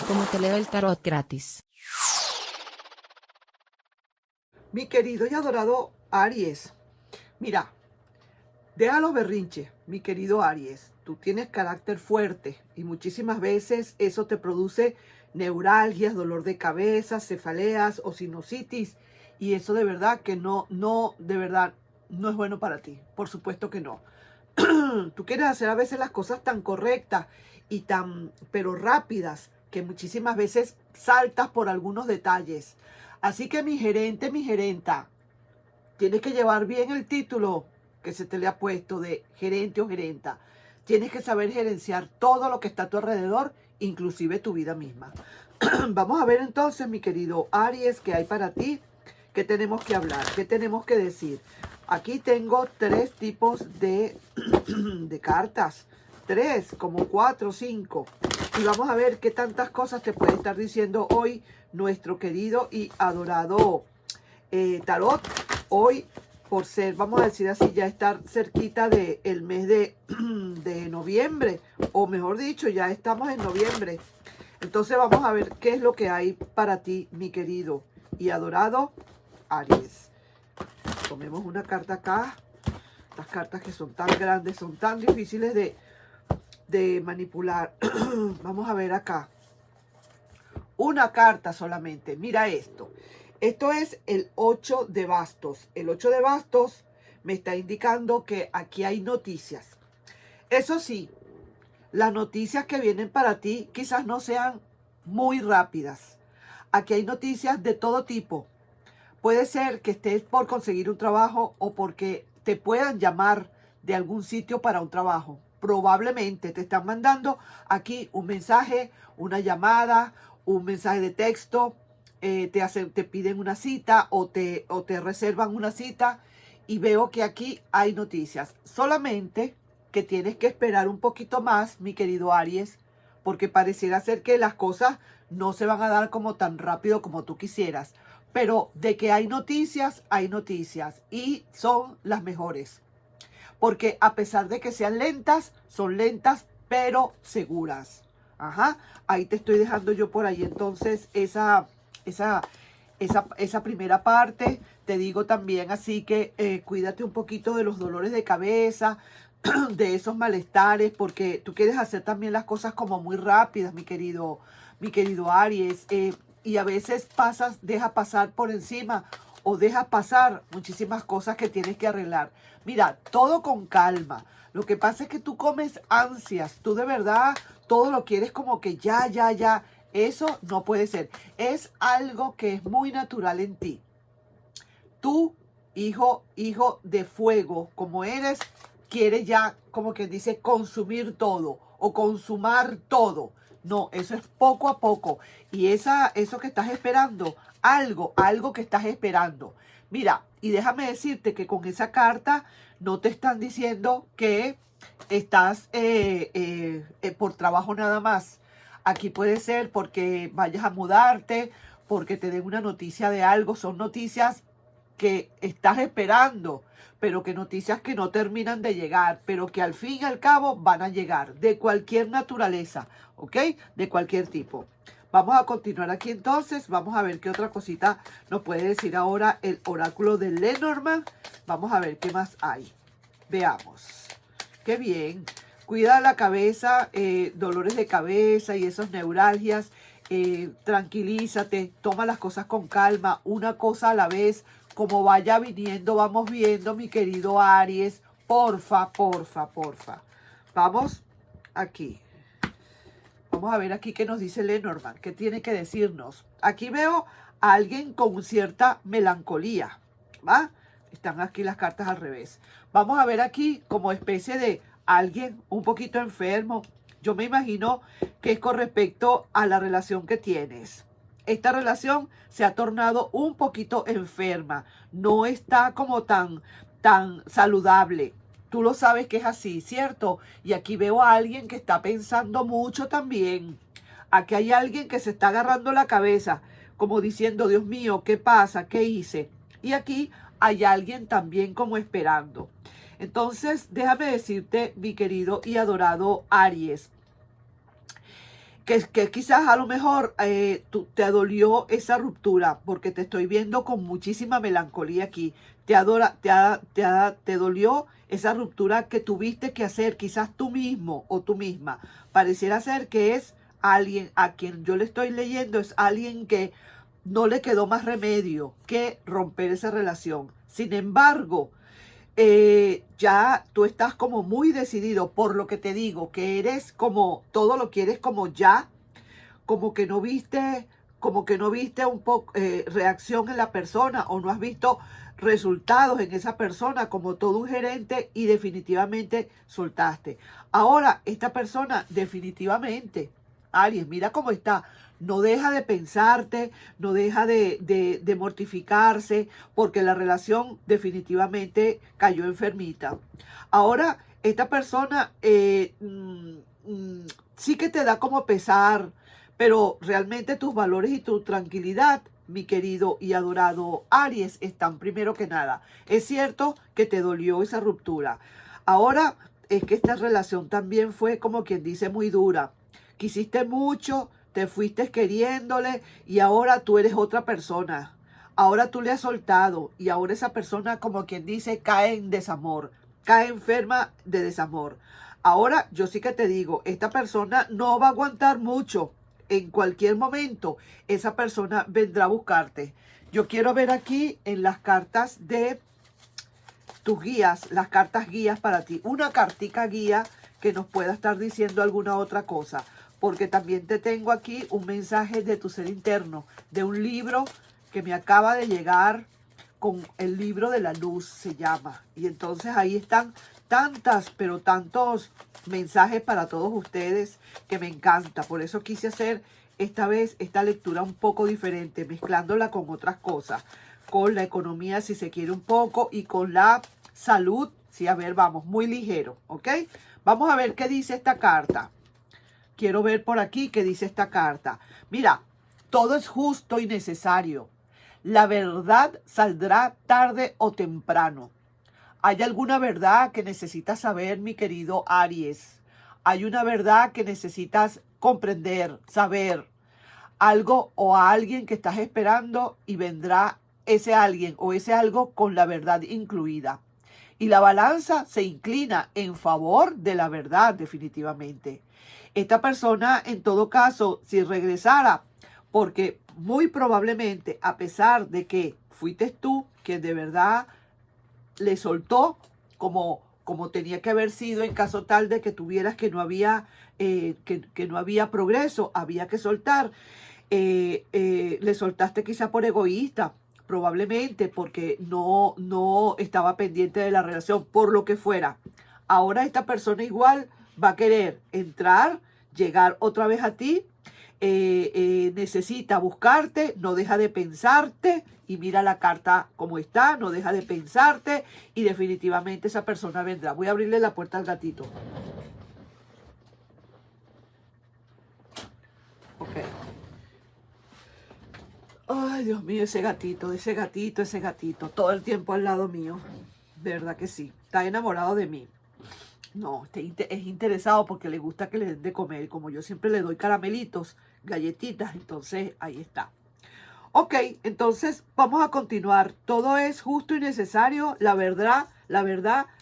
como te leo el tarot gratis. Mi querido y adorado Aries, mira, deja los berrinches, mi querido Aries. Tú tienes carácter fuerte y muchísimas veces eso te produce neuralgias, dolor de cabeza, cefaleas o sinusitis. Y eso de verdad que de verdad no es bueno para ti. Por supuesto que no. Tú quieres hacer a veces las cosas tan correctas y pero rápidas, que muchísimas veces saltas por algunos detalles. Así que mi gerente, mi gerenta, tienes que llevar bien el título que se te le ha puesto de gerente o gerenta. Tienes que saber gerenciar todo lo que está a tu alrededor, inclusive tu vida misma. Vamos a ver entonces, mi querido Aries, qué hay para ti, qué tenemos que hablar, qué tenemos que decir. Aquí tengo 3 tipos de, de cartas. 3, como 4 o 5. Y vamos a ver qué tantas cosas te puede estar diciendo hoy nuestro querido y adorado tarot. Hoy, por ser, vamos a decir así, ya estar cerquita del mes de noviembre, o mejor dicho, ya estamos en noviembre. Entonces vamos a ver qué es lo que hay para ti, mi querido y adorado Aries. Tomemos una carta acá. Las cartas que son tan grandes, son tan difíciles de manipular. Vamos a ver acá. Una carta solamente. Mira esto. Esto es el 8 de bastos. El 8 de bastos me está indicando que aquí hay noticias. Eso sí, las noticias que vienen para ti quizás no sean muy rápidas. Aquí hay noticias de todo tipo. Puede ser que estés por conseguir un trabajo o porque te puedan llamar de algún sitio para un trabajo. Probablemente te están mandando aquí un mensaje, una llamada, un mensaje de texto, te piden una cita o te reservan una cita y veo que aquí hay noticias. Solamente que tienes que esperar un poquito más, mi querido Aries, porque pareciera ser que las cosas no se van a dar como tan rápido como tú quisieras. Pero de que hay noticias y son las mejores. Porque a pesar de que sean lentas, son lentas pero seguras. Ajá, ahí te estoy dejando yo por ahí entonces esa primera parte. Te digo también así que cuídate un poquito de los dolores de cabeza, de esos malestares, porque tú quieres hacer también las cosas como muy rápidas, mi querido Aries, y a veces deja pasar por encima o dejas pasar muchísimas cosas que tienes que arreglar. Mira, todo con calma. Lo que pasa es que tú comes ansias, tú de verdad todo lo quieres como que ya, ya, ya. Eso no puede ser. Es algo que es muy natural en ti. Tú, hijo de fuego, como eres, quieres ya, como quien dice, consumir todo o consumar todo. No, eso es poco a poco. Y eso que estás esperando, algo que estás esperando. Mira, y déjame decirte que con esa carta no te están diciendo que estás por trabajo nada más. Aquí puede ser porque vayas a mudarte, porque te den una noticia de algo. Son noticias que estás esperando, pero que noticias que no terminan de llegar, pero que al fin y al cabo van a llegar, de cualquier naturaleza, ¿ok? De cualquier tipo. Vamos a continuar aquí entonces, vamos a ver qué otra cosita nos puede decir ahora el oráculo de Lenormand. Vamos a ver qué más hay. Veamos. Qué bien. Cuida la cabeza, dolores de cabeza y esas neuralgias. Tranquilízate, toma las cosas con calma, una cosa a la vez. Como vaya viniendo, vamos viendo, mi querido Aries. Porfa, porfa, porfa. Vamos aquí. Vamos a ver aquí qué nos dice Lenormand. ¿Qué tiene que decirnos? Aquí veo a alguien con cierta melancolía. ¿Va? Están aquí las cartas al revés. Vamos a ver aquí como especie de alguien un poquito enfermo. Yo me imagino que es con respecto a la relación que tienes. Esta relación se ha tornado un poquito enferma. No está como tan saludable. Tú lo sabes que es así, ¿cierto? Y aquí veo a alguien que está pensando mucho también. Aquí hay alguien que se está agarrando la cabeza, como diciendo, Dios mío, ¿qué pasa? ¿Qué hice? Y aquí hay alguien también como esperando. Entonces, déjame decirte, mi querido y adorado Aries, que quizás a lo mejor te dolió esa ruptura, porque te estoy viendo con muchísima melancolía aquí. Te dolió esa ruptura que tuviste que hacer, quizás tú mismo o tú misma. Pareciera ser que es alguien a quien yo le estoy leyendo, es alguien que no le quedó más remedio que romper esa relación. Sin embargo, ya tú estás como muy decidido, por lo que te digo, que eres como, todo lo quieres como ya, como que no viste, como que no viste un poco reacción en la persona o no has visto resultados en esa persona como todo un gerente y definitivamente soltaste. Ahora, esta persona definitivamente, Aries, mira cómo está. No deja de pensarte, no deja de mortificarse, porque la relación definitivamente cayó enfermita. Ahora, esta persona sí que te da como pesar, pero realmente tus valores y tu tranquilidad, mi querido y adorado Aries, están primero que nada. Es cierto que te dolió esa ruptura. Ahora es que esta relación también fue, como quien dice, muy dura. Quisiste mucho, te fuiste queriéndole y ahora tú eres otra persona. Ahora tú le has soltado y ahora esa persona, como quien dice, cae en desamor, cae enferma de desamor. Ahora yo sí que te digo, esta persona no va a aguantar mucho. En cualquier momento esa persona vendrá a buscarte. Yo quiero ver aquí en las cartas de tus guías, las cartas guías para ti, una cartica guía que nos pueda estar diciendo alguna otra cosa, porque también te tengo aquí un mensaje de tu ser interno, de un libro que me acaba de llegar, con el libro de la luz se llama, y entonces ahí están tantas, pero tantos mensajes para todos ustedes que me encanta. Por eso quise hacer esta vez esta lectura un poco diferente, mezclándola con otras cosas, con la economía si se quiere un poco y con la salud. Sí, a ver, vamos, muy ligero, ¿ok? Vamos a ver qué dice esta carta. Quiero ver por aquí qué dice esta carta. Mira, todo es justo y necesario. La verdad saldrá tarde o temprano. ¿Hay alguna verdad que necesitas saber, mi querido Aries? Hay una verdad que necesitas comprender, saber. Algo o a alguien que estás esperando y vendrá ese alguien o ese algo con la verdad incluida. Y la balanza se inclina en favor de la verdad definitivamente. Esta persona, en todo caso, si regresara, porque muy probablemente, a pesar de que fuiste tú quien de verdad le soltó como tenía que haber sido en caso tal de que tuvieras que no había, que no había progreso, había que soltar. Le soltaste quizá por egoísta, probablemente porque no estaba pendiente de la relación, por lo que fuera. Ahora esta persona igual va a querer entrar, llegar otra vez a ti, necesita buscarte, no deja de pensarte y mira la carta como está, no deja de pensarte y definitivamente esa persona vendrá. Voy a abrirle la puerta al gatito. Ok. Ay, Dios mío, ese gatito, todo el tiempo al lado mío. De verdad que sí, está enamorado de mí. No, es interesado porque le gusta que le den de comer. Como yo siempre le doy caramelitos, galletitas, entonces ahí está. Ok, entonces vamos a continuar. Todo es justo y necesario. La verdad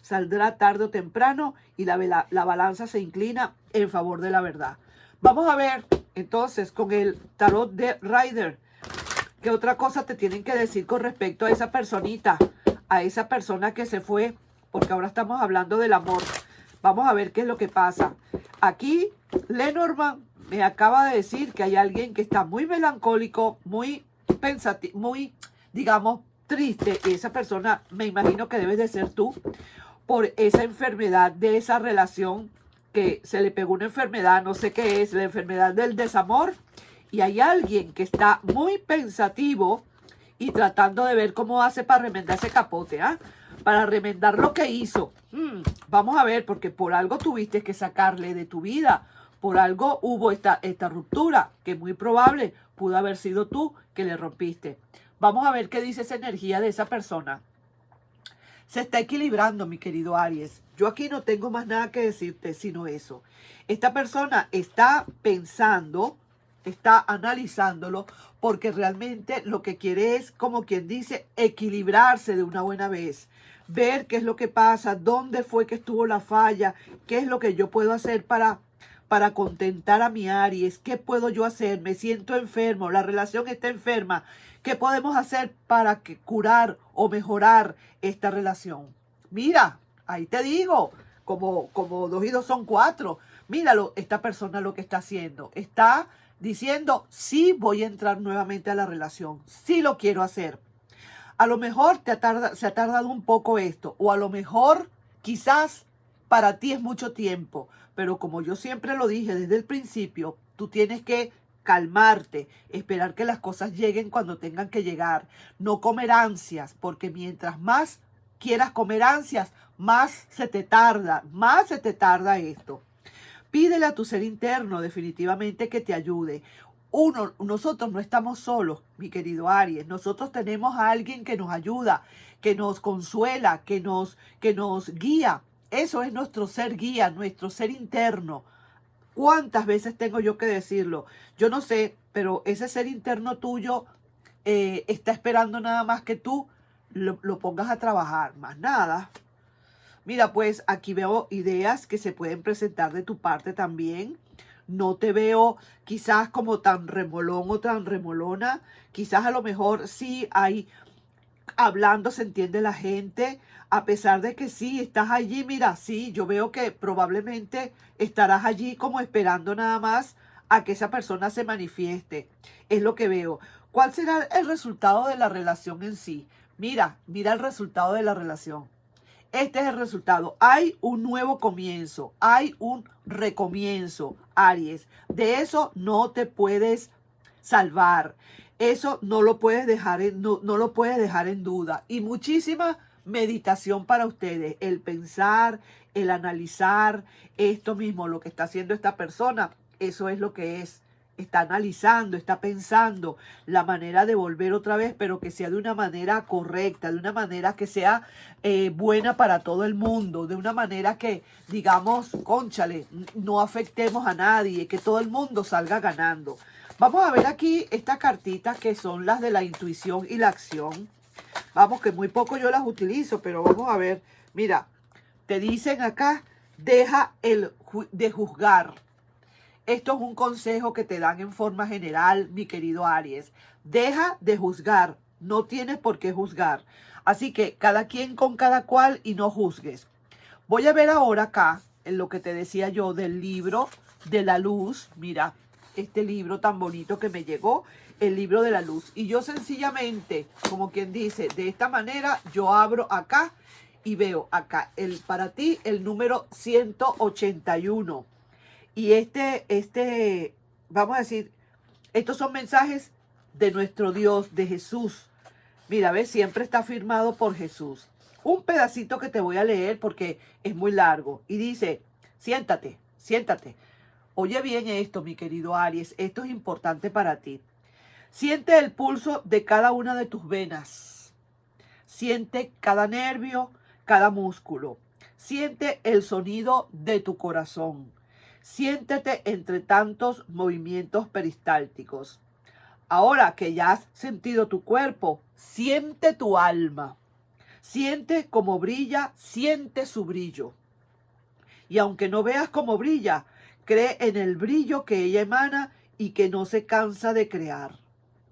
saldrá tarde o temprano y la balanza se inclina en favor de la verdad. Vamos a ver entonces con el tarot de Rider. ¿Qué otra cosa te tienen que decir con respecto a esa personita? A esa persona que se fue, porque ahora estamos hablando del amor. Vamos a ver qué es lo que pasa. Aquí, Lenormand me acaba de decir que hay alguien que está muy melancólico, muy pensativo, muy, digamos, triste. Y esa persona, me imagino que debes de ser tú, por esa enfermedad de esa relación, que se le pegó una enfermedad, no sé qué es, la enfermedad del desamor. Y hay alguien que está muy pensativo y tratando de ver cómo hace para remendar ese capote, ¿ah? Para remendar lo que hizo. Vamos a ver, porque por algo tuviste que sacarle de tu vida. Por algo hubo esta ruptura, que muy probable pudo haber sido tú que le rompiste. Vamos a ver qué dice esa energía de esa persona. Se está equilibrando, mi querido Aries. Yo aquí no tengo más nada que decirte sino eso. Esta persona está pensando, está analizándolo, porque realmente lo que quiere es, como quien dice, equilibrarse de una buena vez. Ver qué es lo que pasa, dónde fue que estuvo la falla, qué es lo que yo puedo hacer para contentar a mi Aries, qué puedo yo hacer, me siento enfermo, la relación está enferma, qué podemos hacer para curar o mejorar esta relación. Mira, ahí te digo, como 2 y 2 son 4. Míralo, esta persona lo que está haciendo, está diciendo, sí voy a entrar nuevamente a la relación, sí lo quiero hacer. A lo mejor se ha tardado un poco esto, o a lo mejor quizás para ti es mucho tiempo, pero como yo siempre lo dije desde el principio, tú tienes que calmarte, esperar que las cosas lleguen cuando tengan que llegar, no comer ansias, porque mientras más quieras comer ansias, más se te tarda esto. Pídele a tu ser interno definitivamente que te ayude. Nosotros no estamos solos, mi querido Aries. Nosotros tenemos a alguien que nos ayuda, que nos consuela, que nos guía. Eso es nuestro ser guía, nuestro ser interno. ¿Cuántas veces tengo yo que decirlo? Yo no sé, pero ese ser interno tuyo está esperando nada más que tú lo pongas a trabajar, más nada. Mira, pues aquí veo ideas que se pueden presentar de tu parte también. No te veo quizás como tan remolón o tan remolona. Quizás a lo mejor sí hay hablando, se entiende la gente. A pesar de que sí, estás allí, mira, sí, yo veo que probablemente estarás allí como esperando nada más a que esa persona se manifieste. Es lo que veo. ¿Cuál será el resultado de la relación en sí? Mira el resultado de la relación. Este es el resultado. Hay un nuevo comienzo, hay un recomienzo, Aries. De eso no te puedes salvar. Eso no lo puedes dejar no lo puedes dejar en duda. Y muchísima meditación para ustedes. El pensar, el analizar esto mismo, lo que está haciendo esta persona. Eso es lo que es. Está analizando, está pensando la manera de volver otra vez, pero que sea de una manera correcta, de una manera que sea buena para todo el mundo, de una manera que, digamos, cónchale, no afectemos a nadie, que todo el mundo salga ganando. Vamos a ver aquí estas cartitas que son las de la intuición y la acción. Vamos, que muy poco yo las utilizo, pero vamos a ver. Mira, te dicen acá, deja de juzgar. Esto es un consejo que te dan en forma general, mi querido Aries. Deja de juzgar. No tienes por qué juzgar. Así que cada quien con cada cual y no juzgues. Voy a ver ahora acá, en lo que te decía yo del libro de la luz. Mira, este libro tan bonito que me llegó, el libro de la luz. Y yo sencillamente, como quien dice, de esta manera, yo abro acá y veo acá, para ti, el número 181. Y vamos a decir, estos son mensajes de nuestro Dios, de Jesús. Mira, ves, siempre está firmado por Jesús. Un pedacito que te voy a leer porque es muy largo. Y dice, siéntate, siéntate. Oye bien esto, mi querido Aries, esto es importante para ti. Siente el pulso de cada una de tus venas. Siente cada nervio, cada músculo. Siente el sonido de tu corazón. Siéntete entre tantos movimientos peristálticos. Ahora que ya has sentido tu cuerpo, siente tu alma. Siente cómo brilla, siente su brillo. Y aunque no veas cómo brilla, cree en el brillo que ella emana y que no se cansa de crear.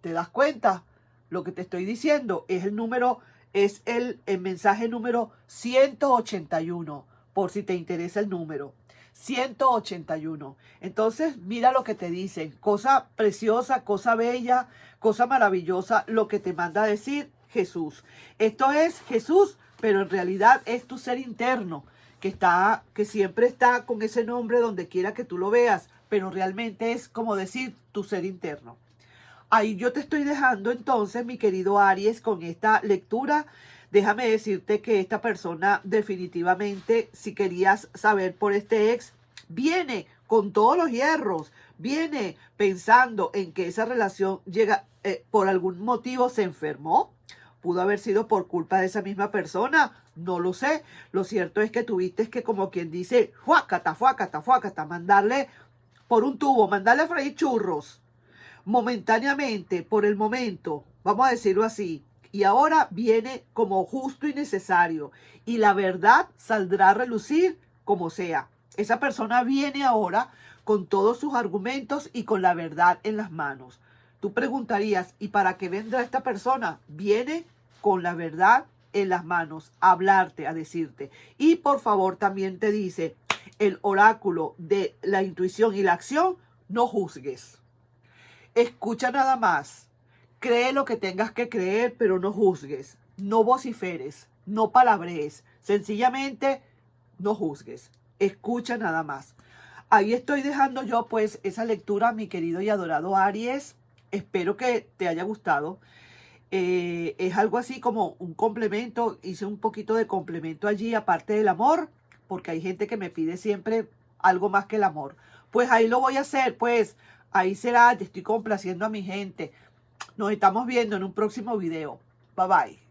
¿Te das cuenta? Lo que te estoy diciendo es el mensaje número 181, por si te interesa el número. 181. Entonces, mira lo que te dicen. Cosa preciosa, cosa bella, cosa maravillosa, lo que te manda a decir Jesús. Esto es Jesús, pero en realidad es tu ser interno, que siempre está con ese nombre donde quiera que tú lo veas, pero realmente es como decir tu ser interno. Ahí yo te estoy dejando entonces, mi querido Aries, con esta lectura. Déjame decirte que esta persona definitivamente, si querías saber por este ex, viene con todos los hierros, viene pensando en que esa relación llega, por algún motivo se enfermó, Pudo haber sido por culpa de esa misma persona, no lo sé. Lo cierto es que tuviste que, como quien dice, fuácata, fuácata, fuácata, mandarle por un tubo, mandarle a freír churros momentáneamente, por el momento, vamos a decirlo así. Y ahora viene como justo y necesario. Y la verdad saldrá a relucir como sea. Esa persona viene ahora con todos sus argumentos y con la verdad en las manos. Tú preguntarías, ¿y para qué vendrá esta persona? Viene con la verdad en las manos, a hablarte, a decirte. Y por favor también te dice el oráculo de la intuición y la acción, no juzgues. Escucha nada más. Cree lo que tengas que creer, pero no juzgues. No vociferes, no palabrees. Sencillamente, no juzgues. Escucha nada más. Ahí estoy dejando yo pues esa lectura, mi querido y adorado Aries. Espero que te haya gustado. Es algo así como un complemento. Hice un poquito de complemento allí, aparte del amor, porque hay gente que me pide siempre algo más que el amor. Pues ahí lo voy a hacer, pues ahí será. Te estoy complaciendo a mi gente. Nos estamos viendo en un próximo video. Bye bye.